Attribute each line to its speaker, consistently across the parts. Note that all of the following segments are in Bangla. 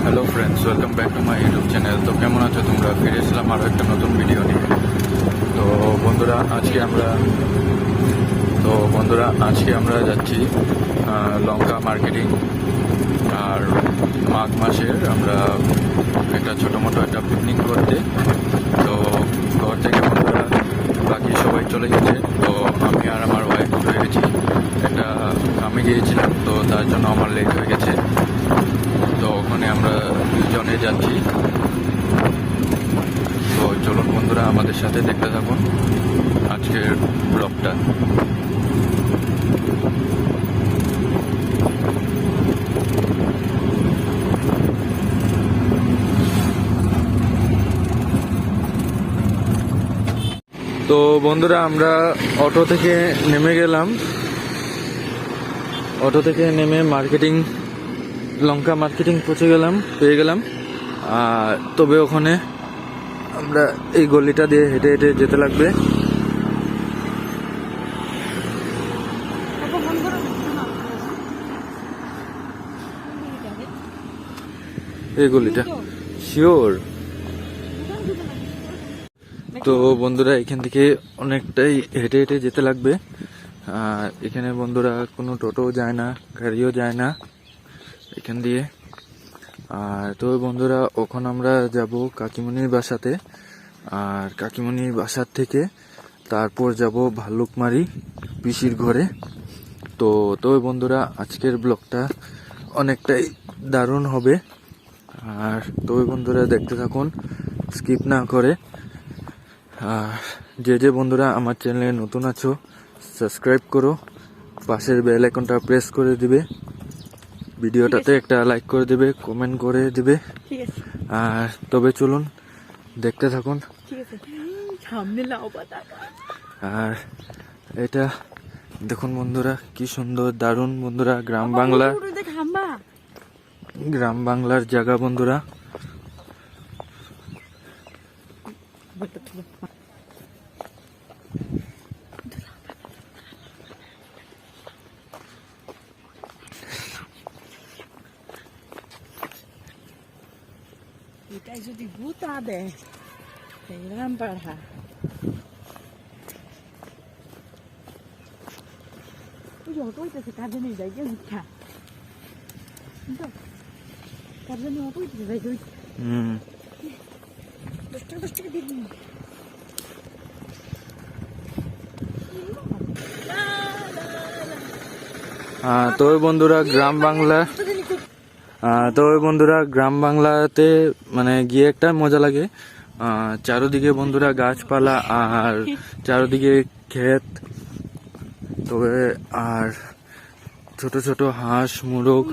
Speaker 1: Hello friends, welcome back to my YouTube channel. তো কেমন আছো তোমরা? ফিরে এসলাম আরও একটা নতুন ভিডিও নিয়ে। তো বন্ধুরা আজকে আমরা যাচ্ছি লঙ্কা মার্কেটিং। আর মাঘ মাসের আমরা একটা ছোটো মোটো একটা পিকনিক করতে। তো ঘর থেকে বন্ধুরা বাকি সবাই চলে গেছে। তো আমি আর আমার ওয়াইফ রয়ে গেছি। একটা কামে গিয়েছিলাম, তো তার জন্য আমার লেট হয়ে গেছে। তো ওখানে আমরা দুজনে যাচ্ছি। তো চলুন বন্ধুরা, আমাদের সাথে দেখতে থাকুন আজকের ব্লগটা। তো বন্ধুরা, আমরা অটো থেকে নেমে লঙ্কা মার্কেটিং পেয়ে গেলাম। আর তবে ওখানে আমরা এই গলিটা দিয়ে হেঁটে হেঁটে যেতে লাগবে। এই গলিটা শিওর। তো বন্ধুরা, এখান থেকে অনেকটাই হেঁটে হেঁটে যেতে লাগবে। আর এখানে বন্ধুরা কোনো টোটো যায় না, গাড়িও যায় না এখান দিয়ে। আর তো বন্ধুরা, ওখানে আমরা যাব কাকিমণির বাসাতে। আর কাকিমণির বাসার থেকে তারপর যাব ভাল্লুকমারি পিসির ঘরে। তো বন্ধুরা, আজকের ব্লগটা অনেকটাই দারুণ হবে। আর তো বন্ধুরা, দেখতে থাকুন স্কিপ না করে। আর যে বন্ধুরা আমার চ্যানেলে নতুন আছো, সাবস্ক্রাইব করো, পাশের বেল আইকনটা প্রেস করে দিবে, ভিডিওটাতে একটা লাইক করে দেবে, কমেন্ট করে দিবে। আর তবে চলুন দেখতে থাকুন। আর এটা দেখুন বন্ধুরা, কি সুন্দর দারুণ বন্ধুরা, গ্রাম বাংলার জায়গা বন্ধুরা।
Speaker 2: এটাই যদি ভূতা দেয় এরকম পাড়া ওই অটো হইতেছে, কার জন্য যাই গে মিথ্যা, কার জন্য অটো হইতেছে যাই গে 10 টাকা দিবি।
Speaker 1: তো বন্ধুরা, গ্রাম বাংলাতে মানে গিয়ে একটা মজা লাগে। চারোদিকে বন্ধুরা গাছপালা আর চারোদিকে ক্ষেত, তবে আর ছোট ছোট হাঁস মুরগ।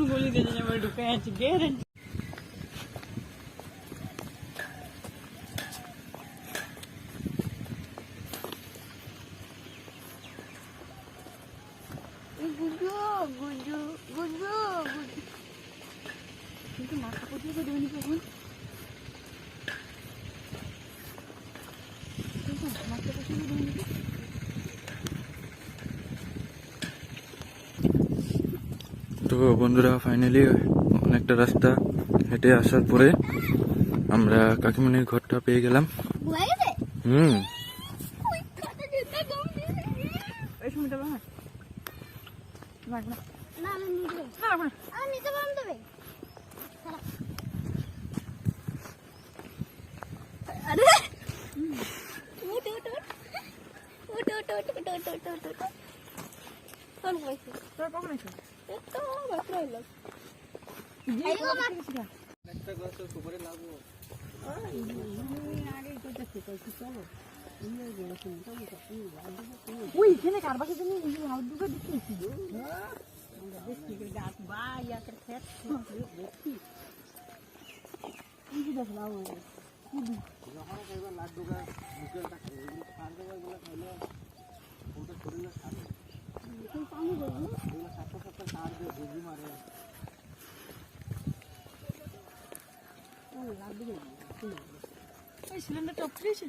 Speaker 2: কিন্তু মাথা পর্যন্ত দেবেনি কখন, মাথা পর্যন্ত দেবেনি।
Speaker 1: তো বন্ধুরা, ফাইনালি অনেকটা রাস্তা হেঁটে আসার পরে আমরা কাকিমণির ঘরটা পেয়ে গেলাম।
Speaker 2: ওইখানে কার বাসা জানি হাউস দুটো দেখতেছি গাছ বা ইয়াকের ক্ষেত দেখছি দেখলাম। সিলিন্ডার টপ দিয়েছে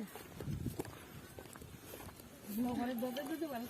Speaker 2: ঘরের দরজা দিতে পারে।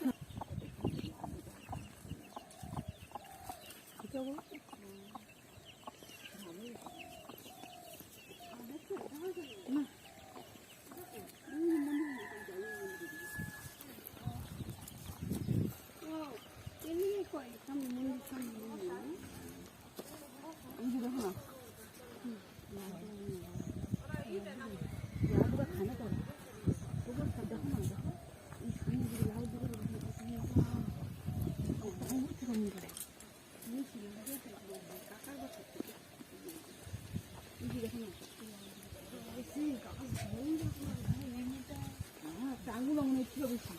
Speaker 2: আঙুল মনে হচ্ছিল বেশি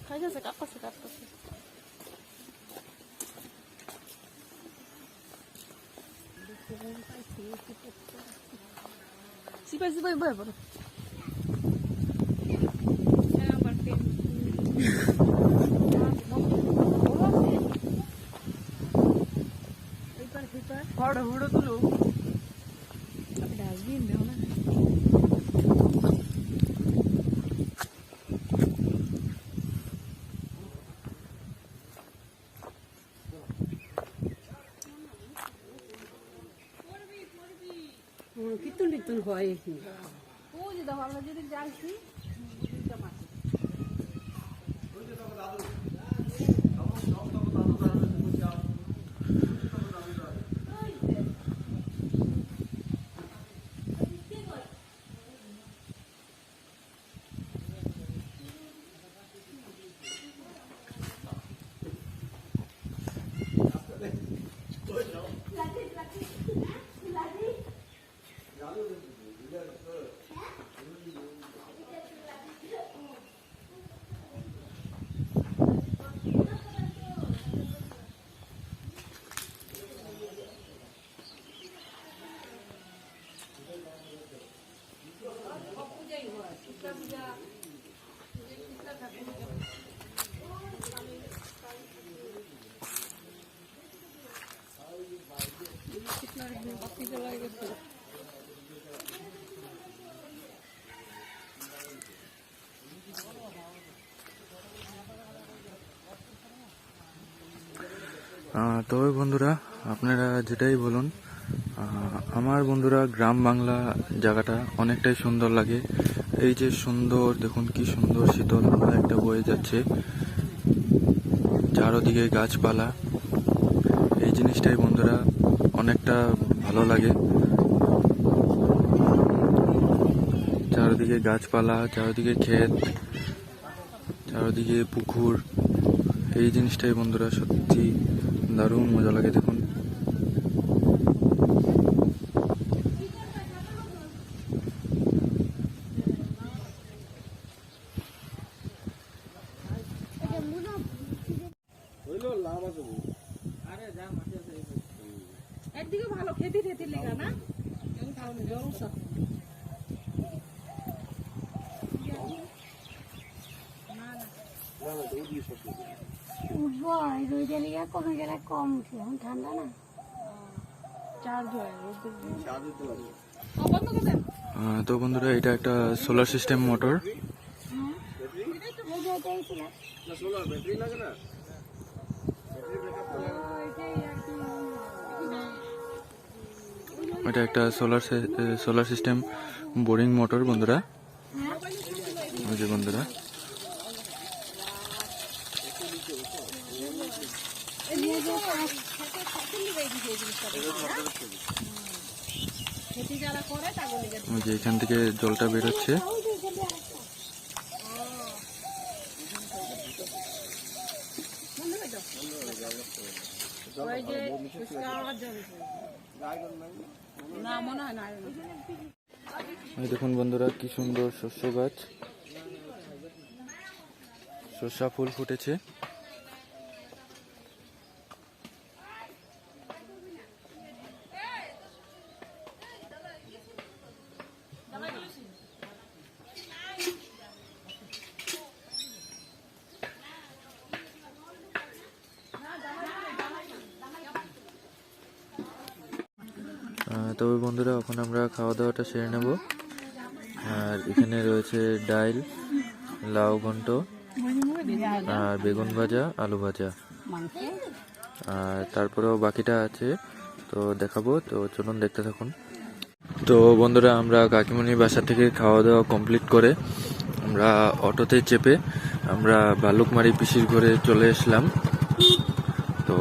Speaker 2: খাইতেছে কাঁপতেছে কাঁপতেছে সিপাই সিপাই ভয় পড়ো ফটো ফটো তুলো ডাস্টবিন দেও না
Speaker 3: কীর্তন টীর্তন হয় এখানে
Speaker 2: ও যে দেখো আমরা যদি যাচ্ছি
Speaker 1: তবে বন্ধুরা আপনারা যেটাই বলুন আমার বন্ধুরা গ্রাম বাংলা জায়গাটা অনেকটাই সুন্দর লাগে। এই যে সুন্দর দেখুন কি সুন্দর শীতল হাওয়া একটা বয়ে যাচ্ছে, চারদিকে গাছপালা, এই জিনিসটাই বন্ধুরা অনেকটা ভালো লাগে। চারদিকে গাছপালা, চারদিকে ক্ষেত, চারদিকে পুকুর, এই জিনিসটাই বন্ধুরা সত্যি দারুণ মজা লাগে। দেখুন
Speaker 2: একদিকে ভালো খেতে খেতে লেগা না
Speaker 3: উঠবো রোদে লিগে কমে গেলে কম উঠে এখন ঠান্ডা না
Speaker 2: চার্জ হয়
Speaker 1: তো বন্ধুরা এটা একটা সোলার সিস্টেম মোটর। এটা একটা সোলার সিস্টেম বোরিং মোটর বন্ধুরা। ওই যে বন্ধুরা ওই যে এখান থেকে জলটা বেরোচ্ছে। দেখুন বন্ধুরা কি সুন্দর শস্য গাছ, শস্যা ফুল ফুটেছে। তবে বন্ধুরা এখন আমরা খাওয়া দাওয়াটা সেরে নেব। আর এখানে রয়েছে ডাল, লাউ ঘন্ট, আর বেগুন ভাজা, আলু ভাজা, আর তারপরেও বাকিটা আছে তো দেখাবো, তো চলুন দেখতে থাকুন। তো বন্ধুরা আমরা কাকিমণির বাসা থেকে খাওয়া দাওয়া কমপ্লিট করে আমরা অটোতে চেপে আমরা ভালুকমারি পিসির ঘরে চলে এসলাম। তো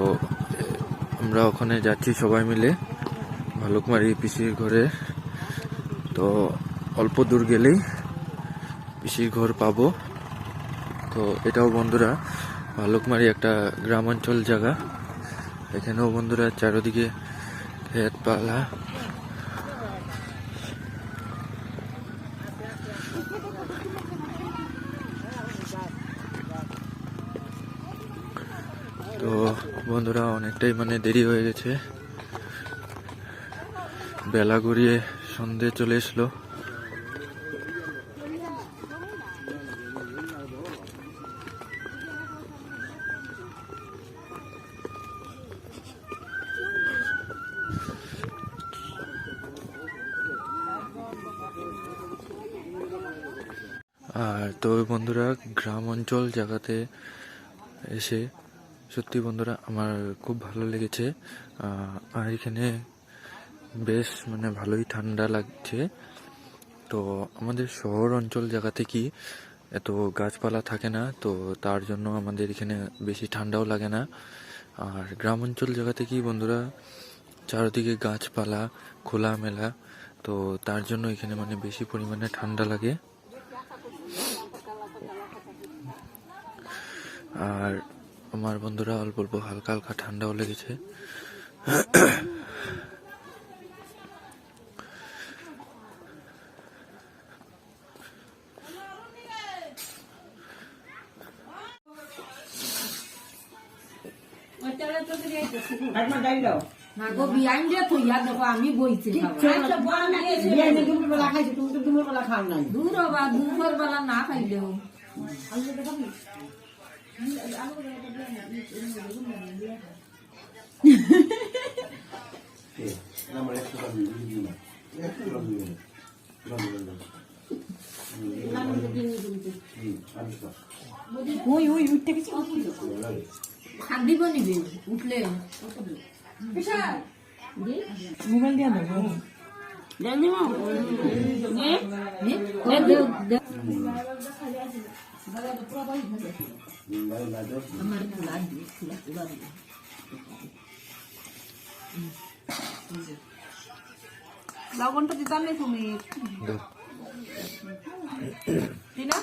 Speaker 1: আমরা ওখানে যাচ্ছি সবাই মিলে ভালুকমারি পিসির ঘরে। তো অল্প দূর গেলেই পিসির ঘর পাবো। তো এটাও বন্ধুরা ভালুকমারি একটা গ্রামাঞ্চল জায়গা। এখানেও বন্ধুরা চারিদিকে ক্ষেত পালা। তো বন্ধুরা অনেকটাই মানে দেরি হয়ে গেছে, বেলা গড়িয়ে সন্ধে চলে এসলো। আর তো বন্ধুরা গ্রাম অঞ্চল জায়গাতে এসে সত্যি বন্ধুরা আমার খুব ভালো লেগেছে। আর এখানে বেশ মানে ভালোই ঠান্ডা লাগছে। তো আমাদের শহর অঞ্চল জায়গাতে কি এত গাছপালা থাকে না, তো তার জন্য আমাদের এখানে বেশি ঠান্ডাও লাগে না। আর গ্রাম অঞ্চল জায়গাতে কি বন্ধুরা চারিদিকে গাছপালা খোলামেলা, তো তার জন্য এখানে মানে বেশি পরিমাণে ঠান্ডা লাগে। আর আমার বন্ধুরা অল্প অল্প হালকা হালকা ঠান্ডাও লেগেছে।
Speaker 2: আমি বইছি দূর বা দুপুর বেলা না খাইলেও ওই ওই উঠতে গেছি খান দিব নিবি উঠলে মোবাইল দিয়া দেবো লবণটা দিতাম না তুমি না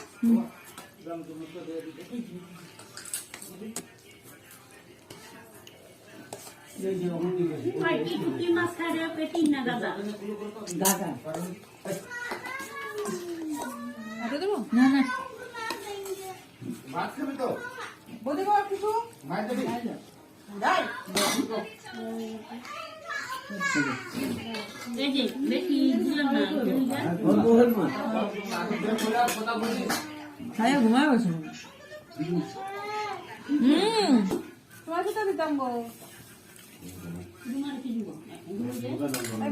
Speaker 2: ঘুমায় বসে তোমার সাথে দিতাম গো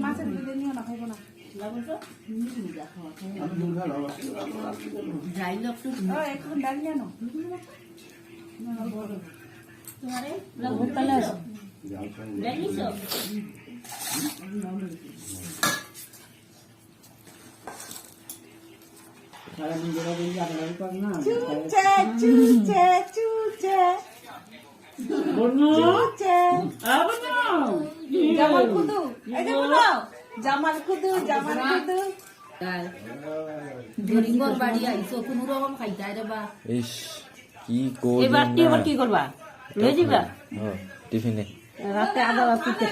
Speaker 2: মাছের দিতে নিও না খাইবো না এখন ডাল নিয়ে আনো Jamal Kudu Jamal Kudu Jamal Kudu গরিবর বাড়ি আইছো কোন রকম খাইতা রে বা
Speaker 1: ইস কি করব
Speaker 2: এবার কি করবা লয়ে যাবা
Speaker 1: টিফিনে
Speaker 2: রাতে আদা রাতে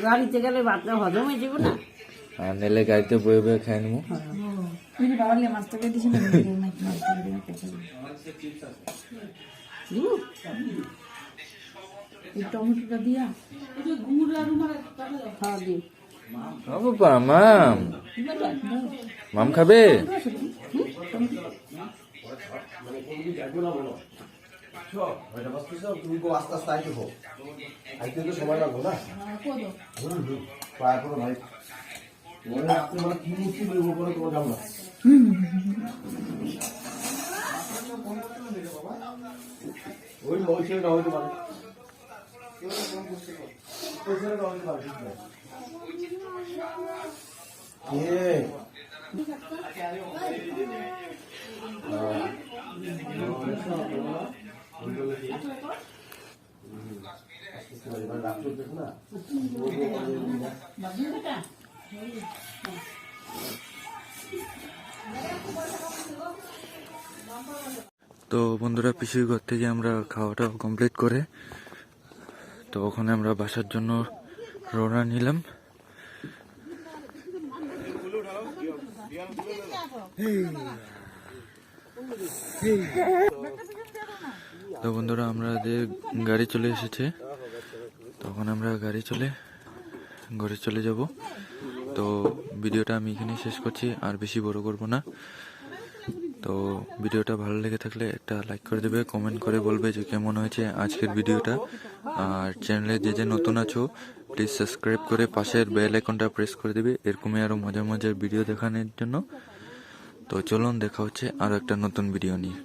Speaker 2: গাড়িতে গেলে ভাতটা হজম হয়ে যাবে না
Speaker 1: আর নেলে গাড়িতে বয়ে বয়ে খাই নেবো
Speaker 2: তুমি বাবালে মাছটা কেটে দিছ না টমেটোটা দিয়া খাওয়া দি
Speaker 1: বাবা মাম খাবে
Speaker 4: তুমি আস্তে আস্তে আইতে হো আইতে তো সময় লাগবো না পায়ে পড়ো ভাই মনে আপনি মানে কি মুক্তি বলবো করে তোমার যাবো না ওই মৌসুমে হইতে পারে
Speaker 1: তো বন্ধুরা পিসির ঘর থেকে আমরা খাওয়াটা কমপ্লিট করে তো ওখানে আমরা বাসার জন্য রওনা নিলাম। তো বন্ধুরা আমাদের গাড়ি চলে এসেছে, তখন আমরা ঘরে চলে যাব। তো ভিডিওটা আমি এখানেই শেষ করছি, আর বেশি বড় করব না। তো ভিডিওটা ভালো লেগে থাকলে একটা লাইক করে দেবে, কমেন্ট করে বলবে যে কেমন হয়েছে আজকের ভিডিওটা। আর চ্যানেলে যে নতুন আছো প্লিজ সাবস্ক্রাইব করে পাশের বেল আইকনটা প্রেস করে দেবে এরকমই আরো মজার মজার ভিডিও দেখানোর জন্য। তো চলুন দেখা হচ্ছে আরো একটা নতুন ভিডিও নিয়ে।